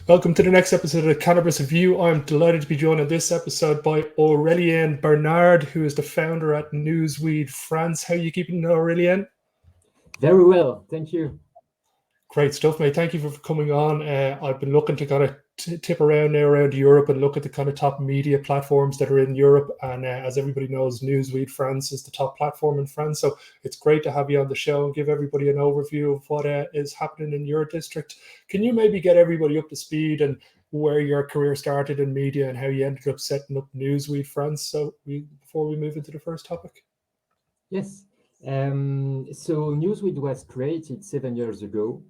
Welcome to the next episode of the Cannabis Review. I'm delighted to be joined in this episode by Aurélien Bernard, who is the founder at Newsweed France. How are you keeping, Aurélien? Very well, thank you. Great stuff, mate. Thank you for coming on. I've been looking to kind of tip around now around Europe and look at the kind of top media platforms that are in Europe. And as everybody knows, Newsweed France is the top platform in France. So it's great to have you on the show and give everybody an overview of what is happening in your district. Can you maybe get everybody up to speed and where your career started in media and how you ended up setting up Newsweed France? Before we move into the first topic. Yes. So Newsweed was created 7 years ago.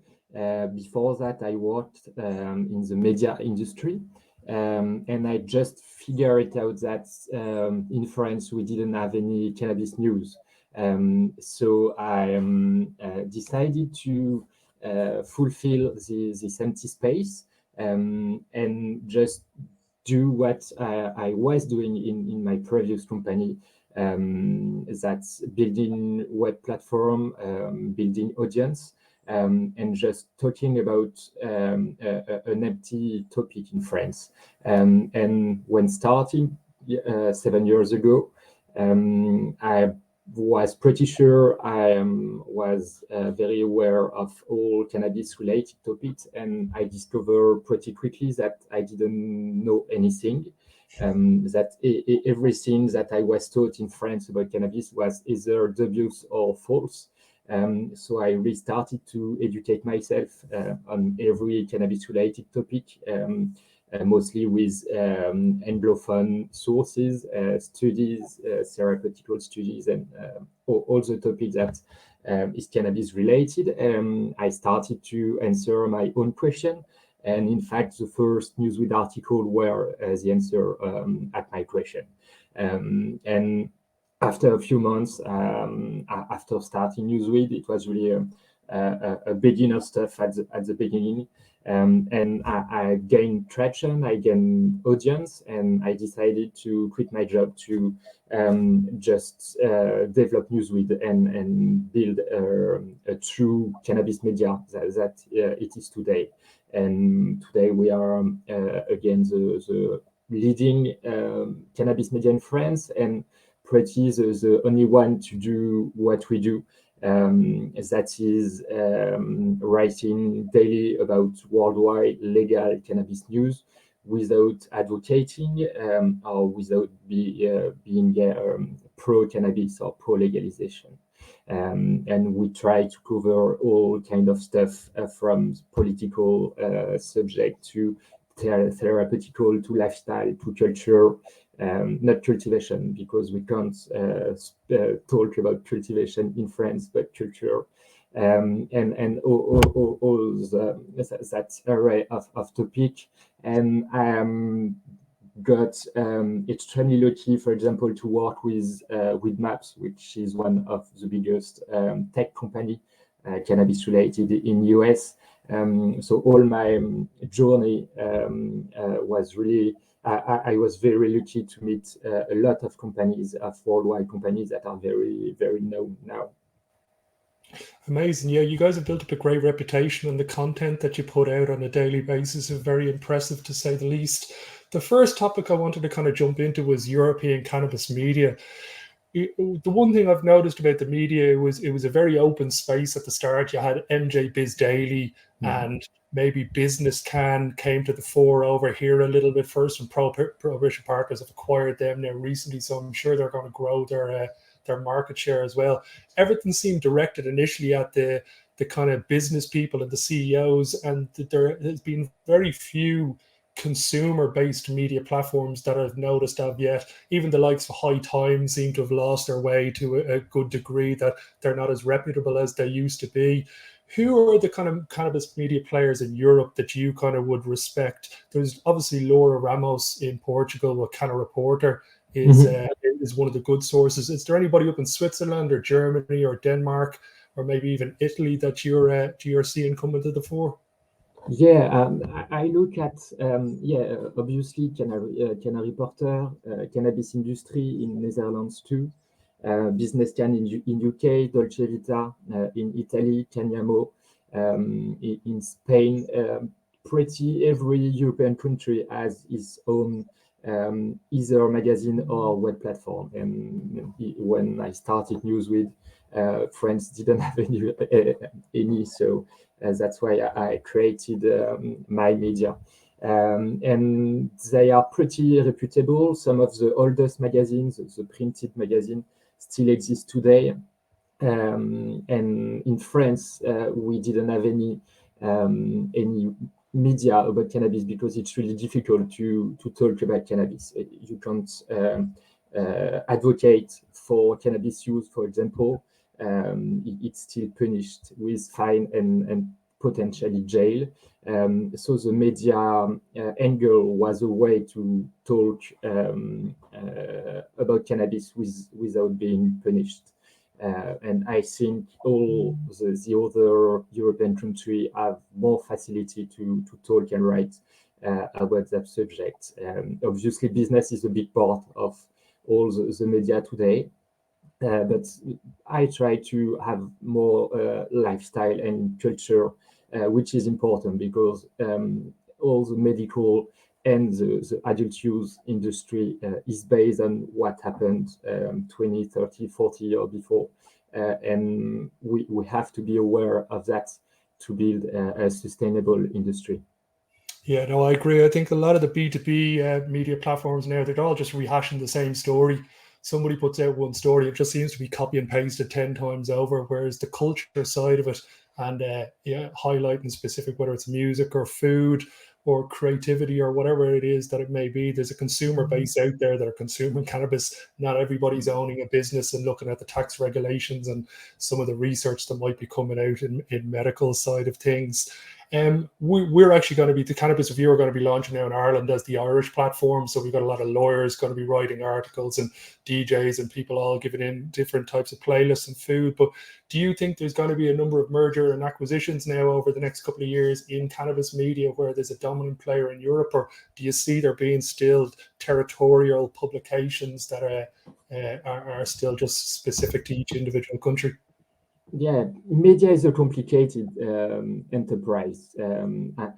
Before that, I worked in the media industry, and I just figured it out that in France we didn't have any cannabis news. So I decided to fulfill this empty space and just do what I was doing in my previous company. That's building web platform, building audience, and just talking about an empty topic in France. And when starting 7 years ago, I was pretty sure I was very aware of all cannabis related topics, and I discovered pretty quickly that I didn't know anything. That everything that I was taught in France about cannabis was either dubious or false. So I restarted to educate myself on every cannabis-related topic, mostly with Anglophone sources, studies, therapeutical studies, and all the topics that is cannabis-related. I started to answer my own question. And in fact, the first Newsweek article were the answer at my question. And after a few months, after starting Newsweek, it was really a beginner stuff at the beginning. And I gained traction, I gained audience, and I decided to quit my job to just develop Newsweek and build a true cannabis media that it is today. And today we are again the leading cannabis media in France, and pretty the only one to do what we do. That is writing daily about worldwide legal cannabis news without advocating or without being pro-cannabis or pro-legalization. And we try to cover all kind of stuff from political subject to therapeutical to lifestyle to culture. Not cultivation, because we can't talk about cultivation in France, but culture, and all that array of topic. And got extremely lucky, for example, to work with Maps, which is one of the biggest tech company cannabis related in US. So all my journey was really. I was very lucky to meet a lot of companies, worldwide companies that are very, very known now. Amazing. Yeah, you guys have built up a great reputation, and the content that you put out on a daily basis is very impressive, to say the least. The first topic I wanted to kind of jump into was European cannabis media. The one thing I've noticed about the media, it was a very open space at the start. You had MJ Biz Daily and maybe Business came to the fore over here a little bit first, and Prohibition Partners have acquired them now recently, so I'm sure they're going to grow their market share as well. Everything seemed directed initially at the kind of business people and the CEOs, and there has been very few consumer-based media platforms that I've noticed of yet. Even the likes of High Times seem to have lost their way to a good degree, that they're not as reputable as they used to be. Who are the kind of cannabis media players in Europe that you kind of would respect? There's obviously Laura Ramos in Portugal, a Canna Reporter is one of the good sources. Is there anybody up in Switzerland or Germany or Denmark or maybe even Italy that you're seeing coming to the fore? Yeah, I look at obviously Canna Reporter, cannabis industry in Netherlands too, Business Can in UK, Dolce Vita in Italy, Canyamo in Spain. pretty every European country has its own either magazine or web platform. And when I started Newsweed, France didn't have any, so that's why I created my media. And they are pretty reputable. Some of the oldest magazines, the printed magazine, still exist today. And in France, we didn't have any media about cannabis because it's really difficult to talk about cannabis. You can't advocate for cannabis use, for example. It's still punished with fine and potentially jail. So the media angle was a way to talk about cannabis without being punished. And I think all the other European countries have more facility to talk and write about that subject. Obviously, business is a big part of all the media today. But I try to have more lifestyle and culture, which is important because all the medical and the adult use industry is based on what happened 20, 30, 40 years before. And we have to be aware of that to build a sustainable industry. Yeah, no, I agree. I think a lot of the B2B media platforms now, they're all just rehashing the same story. Somebody puts out one story, it just seems to be copy and pasted 10 times over, whereas the culture side of it and highlighting specific, whether it's music or food or creativity or whatever it is that it may be, there's a consumer base out there that are consuming cannabis. Not everybody's owning a business and looking at the tax regulations and some of the research that might be coming out in medical side of things. We're actually going to be, the Cannabis Review are going to be launching now in Ireland as the Irish platform. So we've got a lot of lawyers going to be writing articles and DJs and people all giving in different types of playlists and food. But do you think there's going to be a number of merger and acquisitions now over the next couple of years in cannabis media where there's a dominant player in Europe? Or do you see there being still territorial publications that are still just specific to each individual country? Yeah, media is a complicated enterprise.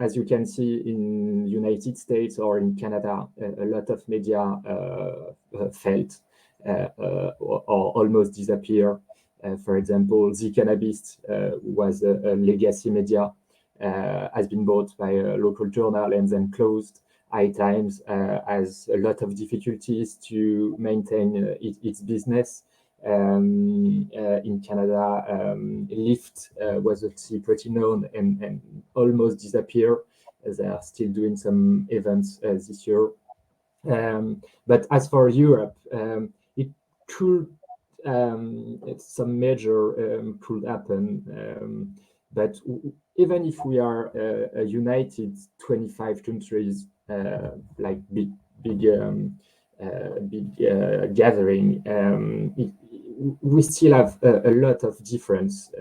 As you can see in United States or in Canada, a lot of media failed or almost disappear. For example, the Cannabis was a legacy media, has been bought by a local journal and then closed. High Times has a lot of difficulties to maintain its business. In Canada, Lyft was actually pretty known and almost disappeared. They are still doing some events this year. But as for Europe, it could some major could happen. But even if we are a united 25 countries, like big gathering, we still have a lot of difference,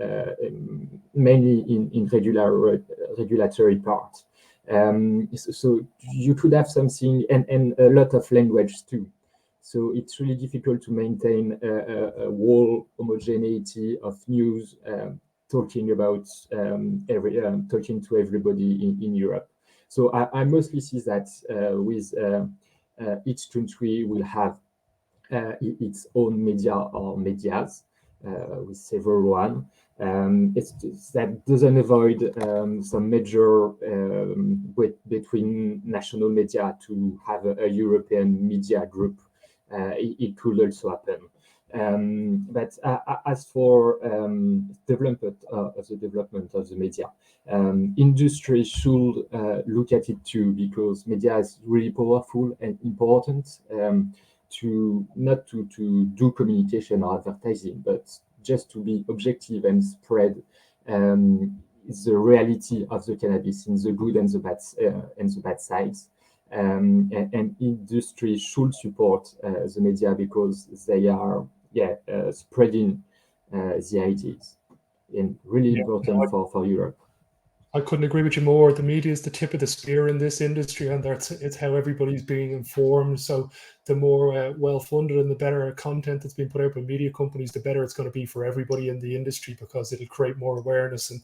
mainly in regulatory part. So you could have something and a lot of language too. So it's really difficult to maintain a whole homogeneity of news, talking about talking to everybody in Europe. So I mostly see that with each country will have its own media or medias with several one. That doesn't avoid some major between national media to have a European media group. It could also happen. But as for development of the media, industry should look at it too, because media is really powerful and important. To not to do communication or advertising, but just to be objective and spread the reality of the cannabis in the good and the bad sides. And industry should support the media because they are spreading the ideas, and really important for Europe. I couldn't agree with you more. The media is the tip of the spear in this industry, and it's how everybody's being informed. So the more well-funded and the better content that's being put out by media companies, the better it's going to be for everybody in the industry, because it'll create more awareness and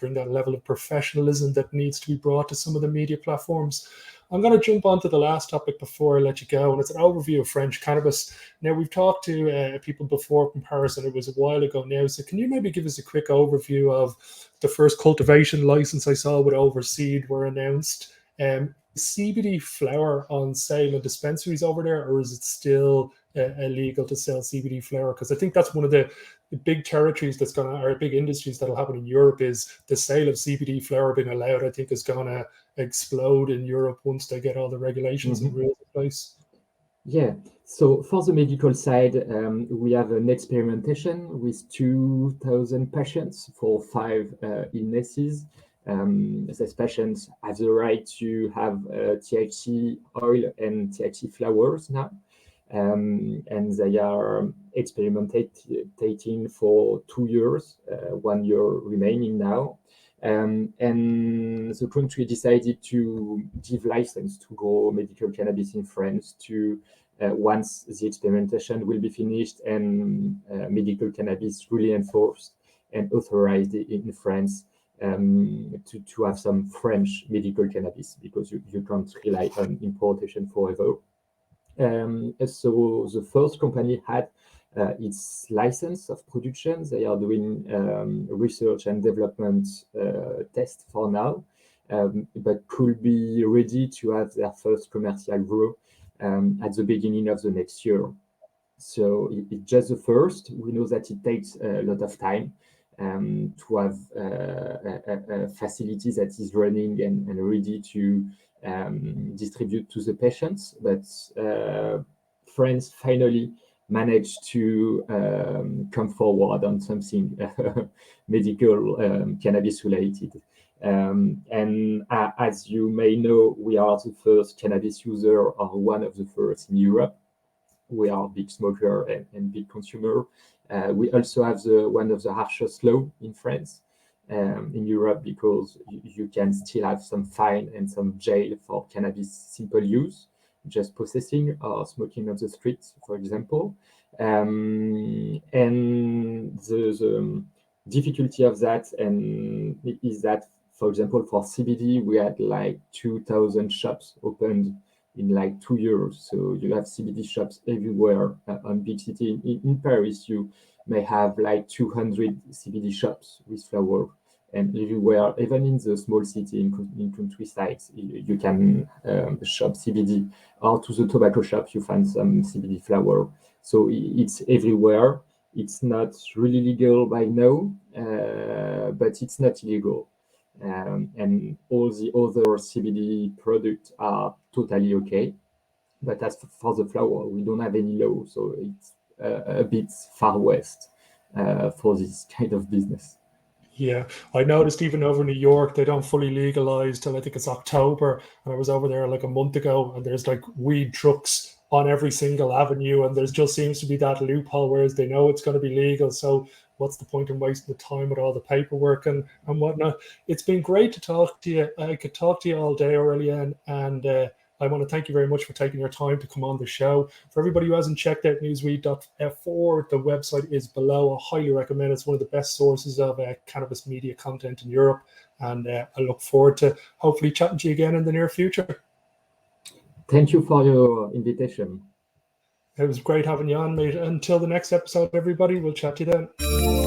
bring that level of professionalism that needs to be brought to some of the media platforms. I'm going to jump on to the last topic before I let you go, and it's an overview of French cannabis. Now, we've talked to people before from Paris, and it was a while ago now. So can you maybe give us a quick overview of the first cultivation license I saw with Overseed were announced? CBD flower on sale in dispensaries over there, or is it still illegal to sell CBD flower? Because I think that's one of the big territories that's going to, or big industries that'll happen in Europe, is the sale of CBD flower being allowed. I think is going to explode in Europe once they get all the regulations and rules in place. Yeah, so for the medical side, we have an experimentation with 2,000 patients for 5 illnesses. These patients have the right to have THC oil and THC flowers now. And they are experimenting for 2 years, 1 year remaining now. And the country decided to give license to grow medical cannabis in France to once the experimentation will be finished and medical cannabis really enforced and authorized in France, to have some French medical cannabis, because you can't rely on importation forever. So the first company had its license of production. They are doing research and development test for now, but could be ready to have their first commercial grow at the beginning of the next year. So it's just the first. We know that it takes a lot of time to have a facility that is running and ready to distribute to the patients. But France finally managed to come forward on something medical cannabis related. And as you may know, we are the first cannabis user, or one of the first in Europe. We are a big smoker and big consumer. We also have one of the harshest law in France, in Europe, because you can still have some fine and some jail for cannabis simple use, just processing or smoking on the streets, for example. And the difficulty of that is that, for example, for CBD, we had like 2,000 shops opened in like 2 years. So you have CBD shops everywhere on big city. In Paris, you may have like 200 CBD shops with flower, and everywhere, even in the small city in countrysides, you can shop CBD, or to the tobacco shop, you find some CBD flower. So it's everywhere. It's not really legal by now, but it's not illegal. And all the other CBD products are totally okay. But as for the flower, we don't have any law, so it's a bit far west for this kind of business. Yeah, I noticed even over in New York, they don't fully legalize till I think it's October. And I was over there like a month ago, and there's like weed trucks on every single avenue, and there's just seems to be that loophole, whereas they know it's going to be legal. So what's the point in wasting the time with all the paperwork and whatnot? It's been great to talk to you. I could talk to you all day, Aurélien, and I want to thank you very much for taking your time to come on the show. For everybody who hasn't checked out Newsweed.f4, the website is below. I highly recommend it. It's one of the best sources of cannabis media content in Europe. And I look forward to hopefully chatting to you again in the near future. Thank you for your invitation. It was great having you on, mate. Until the next episode, everybody, we'll chat to you then.